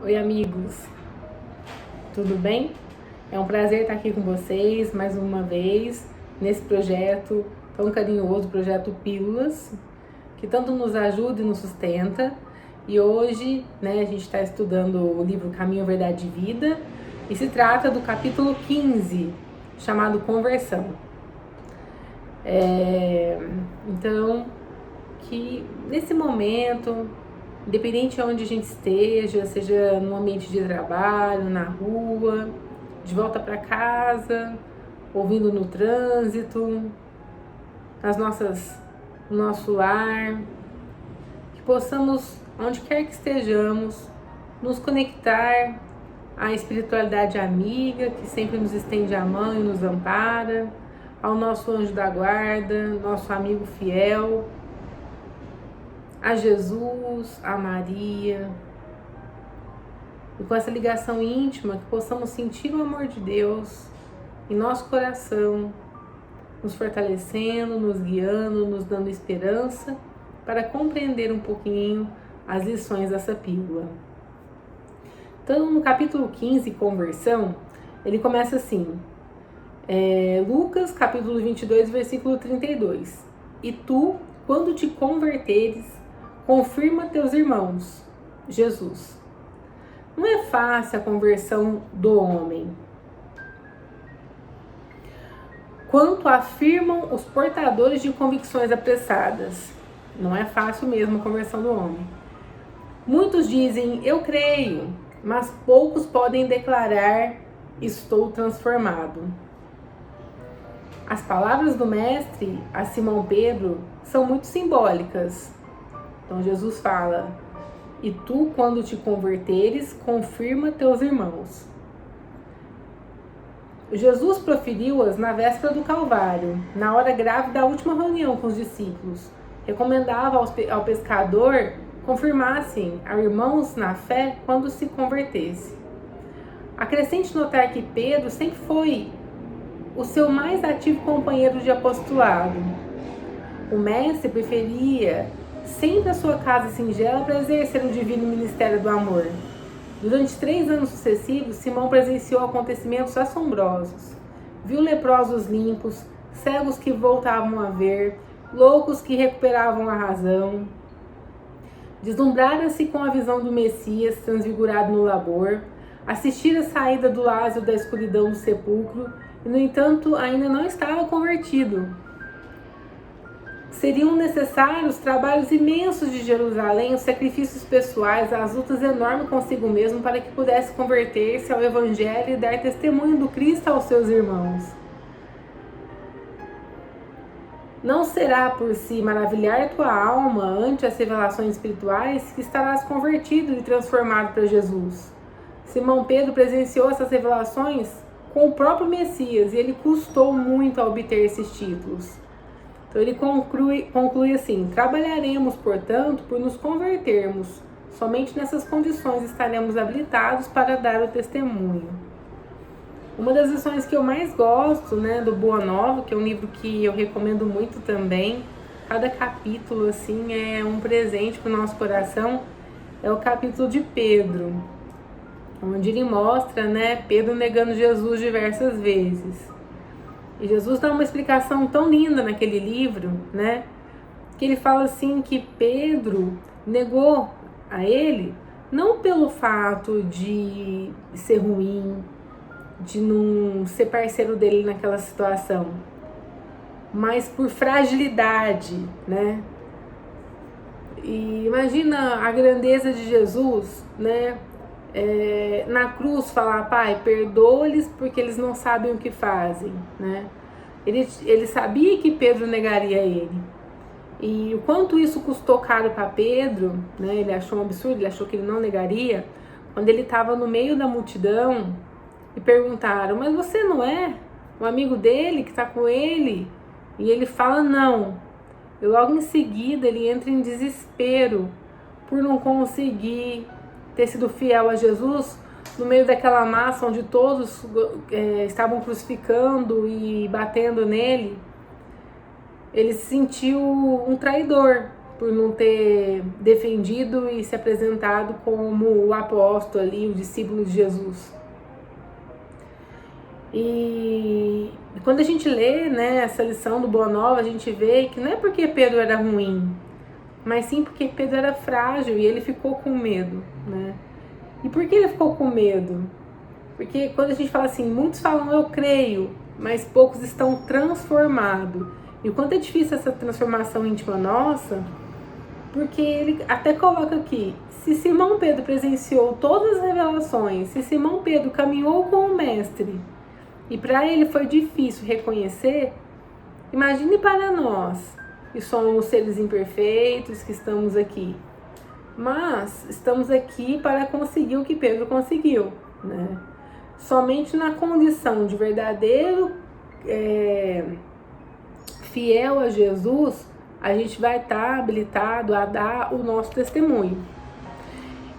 Oi, amigos, tudo bem? É um prazer estar aqui com vocês mais uma vez nesse projeto tão carinhoso, projeto Pílulas, que tanto nos ajuda e nos sustenta. E hoje, a gente está estudando o livro Caminho, Verdade e Vida e se trata do capítulo 15, chamado Conversão. Então, que nesse momento, independente de onde a gente esteja, seja no ambiente de trabalho, na rua, de volta para casa, ouvindo no trânsito, no nosso lar, que possamos, onde quer que estejamos, nos conectar à espiritualidade amiga, que sempre nos estende a mão e nos ampara, ao nosso anjo da guarda, nosso amigo fiel, a Jesus, a Maria, e com essa ligação íntima que possamos sentir o amor de Deus em nosso coração, nos fortalecendo, nos guiando, nos dando esperança para compreender um pouquinho as lições dessa pílula. Então, no capítulo 15, Conversão, ele começa assim, Lucas, capítulo 22, versículo 32. E tu, quando te converteres, confirma teus irmãos, Jesus. Não é fácil a conversão do homem. Quanto afirmam os portadores de convicções apressadas. Não é fácil mesmo a conversão do homem. Muitos dizem, eu creio, mas poucos podem declarar, estou transformado. As palavras do mestre a Simão Pedro são muito simbólicas. Então Jesus fala, e tu, quando te converteres, confirma teus irmãos. Jesus proferiu-as na véspera do Calvário, na hora grave da última reunião com os discípulos. Recomendava ao pescador confirmassem a irmãos na fé quando se convertesse. Acrescente notar que Pedro sempre foi o seu mais ativo companheiro de apostolado. O mestre preferia sempre a sua casa singela para exercer o divino ministério do amor. Durante 3 anos sucessivos, Simão presenciou acontecimentos assombrosos. Viu leprosos limpos, cegos que voltavam a ver, loucos que recuperavam a razão. Deslumbrara-se com a visão do Messias transfigurado no labor, assistira a saída do Lázaro da escuridão do sepulcro e, no entanto, ainda não estava convertido. Seriam necessários trabalhos imensos de Jerusalém, os sacrifícios pessoais, as lutas enormes consigo mesmo para que pudesse converter-se ao Evangelho e dar testemunho do Cristo aos seus irmãos. Não será por si maravilhar tua alma ante as revelações espirituais que estarás convertido e transformado para Jesus. Simão Pedro presenciou essas revelações com o próprio Messias e ele custou muito a obter esses títulos. Então ele conclui assim, trabalharemos, portanto, por nos convertermos. Somente nessas condições estaremos habilitados para dar o testemunho. Uma das lições que eu mais gosto, do Boa Nova, que é um livro que eu recomendo muito também, cada capítulo assim é um presente para o nosso coração, é o capítulo de Pedro, onde ele mostra, Pedro negando Jesus diversas vezes. E Jesus dá uma explicação tão linda naquele livro, que ele fala assim que Pedro negou a ele, não pelo fato de ser ruim, de não ser parceiro dele naquela situação, mas por fragilidade, E imagina a grandeza de Jesus, na cruz falar, Pai, perdoa-lhes porque eles não sabem o que fazem, Ele sabia que Pedro negaria ele. E o quanto isso custou caro para Pedro, ele achou um absurdo, ele achou que ele não negaria, quando ele estava no meio da multidão e perguntaram, mas você não é o amigo dele que está com ele? E ele fala não. E logo em seguida ele entra em desespero por não conseguir ter sido fiel a Jesus no meio daquela massa onde todos estavam crucificando e batendo nele. Ele se sentiu um traidor, por não ter defendido e se apresentado como o apóstolo ali, o discípulo de Jesus. E quando a gente lê, né, essa lição do Boa Nova, a gente vê que não é porque Pedro era ruim, mas sim porque Pedro era frágil e ele ficou com medo, né? E por que ele ficou com medo? Porque quando a gente fala assim, muitos falam eu creio, mas poucos estão transformados. E o quanto é difícil essa transformação íntima nossa, porque ele até coloca aqui, se Simão Pedro presenciou todas as revelações, se Simão Pedro caminhou com o mestre, e para ele foi difícil reconhecer, imagine para nós, que somos seres imperfeitos, que estamos aqui. Mas estamos aqui para conseguir o que Pedro conseguiu, né? Somente na condição de verdadeiro fiel a Jesus, a gente vai estar habilitado a dar o nosso testemunho.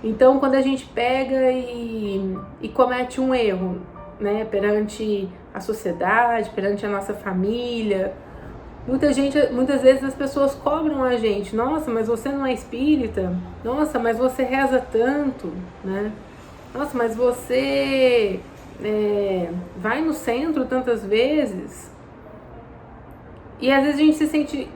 Então, quando a gente pega e comete um erro, né, perante a sociedade, perante a nossa família, muitas vezes as pessoas cobram a gente, nossa, mas você não é espírita? Nossa, mas você reza tanto, né? Nossa, mas você vai no centro tantas vezes? E às vezes a gente se sente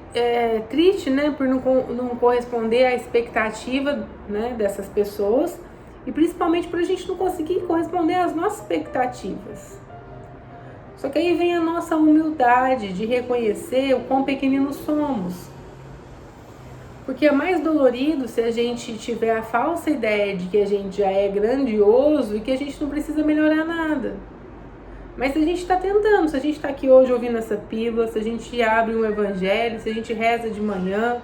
triste, né, por não corresponder à expectativa, né, dessas pessoas, e principalmente por a gente não conseguir corresponder às nossas expectativas. Só que aí vem a nossa humildade de reconhecer o quão pequeninos somos. Porque é mais dolorido se a gente tiver a falsa ideia de que a gente já é grandioso e que a gente não precisa melhorar nada. Mas se a gente está tentando, se a gente está aqui hoje ouvindo essa pílula, se a gente abre um evangelho, se a gente reza de manhã,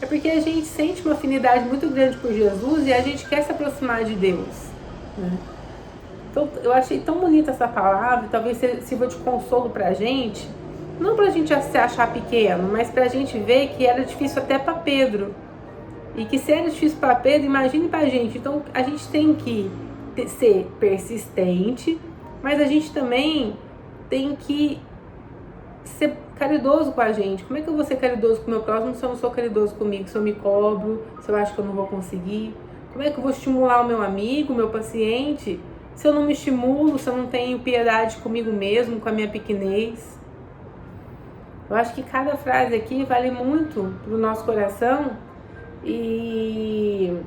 é porque a gente sente uma afinidade muito grande por Jesus e a gente quer se aproximar de Deus, né? Então eu achei tão bonita essa palavra, talvez sirva de consolo pra gente, não pra gente se achar pequeno, mas pra gente ver que era difícil até para Pedro. E que se era difícil para Pedro, imagine pra gente. Então a gente tem que ser persistente, mas a gente também tem que ser caridoso com a gente. Como é que eu vou ser caridoso com o meu próximo se eu não sou caridoso comigo? Se eu me cobro, se eu acho que eu não vou conseguir? Como é que eu vou estimular o meu amigo, o meu paciente, se eu não me estimulo, se eu não tenho piedade comigo mesmo, com a minha pequenez? Eu acho que cada frase aqui vale muito pro nosso coração e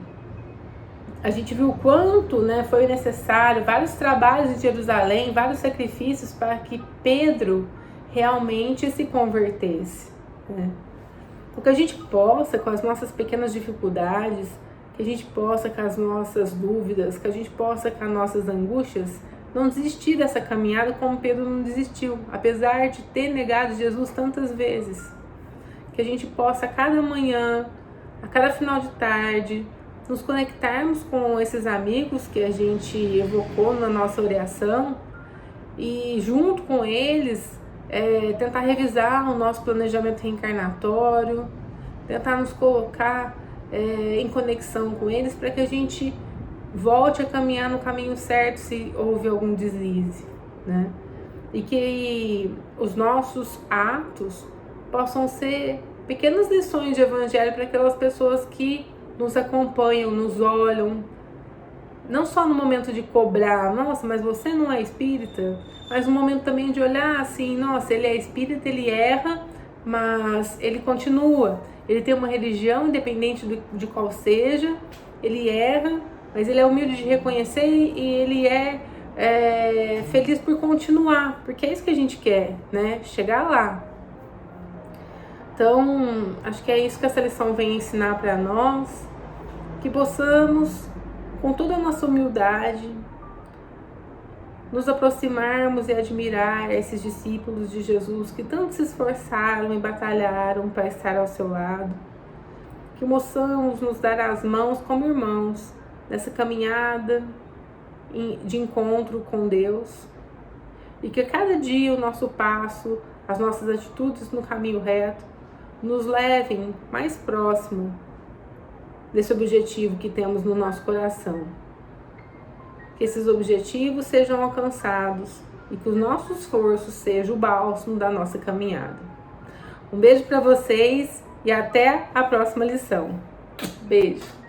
a gente viu o quanto, né, foi necessário, vários trabalhos em Jerusalém, vários sacrifícios para que Pedro realmente se convertesse, né? Então, que a gente possa, com as nossas pequenas dificuldades, que a gente possa, com as nossas dúvidas, que a gente possa, com as nossas angústias, não desistir dessa caminhada como Pedro não desistiu, apesar de ter negado Jesus tantas vezes. Que a gente possa, a cada manhã, a cada final de tarde, nos conectarmos com esses amigos que a gente evocou na nossa oração e junto com eles tentar revisar o nosso planejamento reencarnatório, tentar nos colocar em conexão com eles para que a gente volte a caminhar no caminho certo se houve algum deslize, né? E que os nossos atos possam ser pequenas lições de evangelho para aquelas pessoas que nos acompanham, nos olham, não só no momento de cobrar, nossa, mas você não é espírita, mas no momento também de olhar assim, nossa, ele é espírita, ele erra, mas ele continua, ele tem uma religião independente de qual seja, ele erra, mas ele é humilde de reconhecer e ele é feliz por continuar, porque é isso que a gente quer, né? Chegar lá. Então, acho que é isso que essa lição vem ensinar para nós, que possamos, com toda a nossa humildade, nos aproximarmos e admirar esses discípulos de Jesus que tanto se esforçaram e batalharam para estar ao seu lado, que possamos nos dar as mãos como irmãos nessa caminhada de encontro com Deus e que a cada dia o nosso passo, as nossas atitudes no caminho reto nos levem mais próximo desse objetivo que temos no nosso coração. Que esses objetivos sejam alcançados e que o nosso esforço seja o bálsamo da nossa caminhada. Um beijo para vocês e até a próxima lição. Beijo!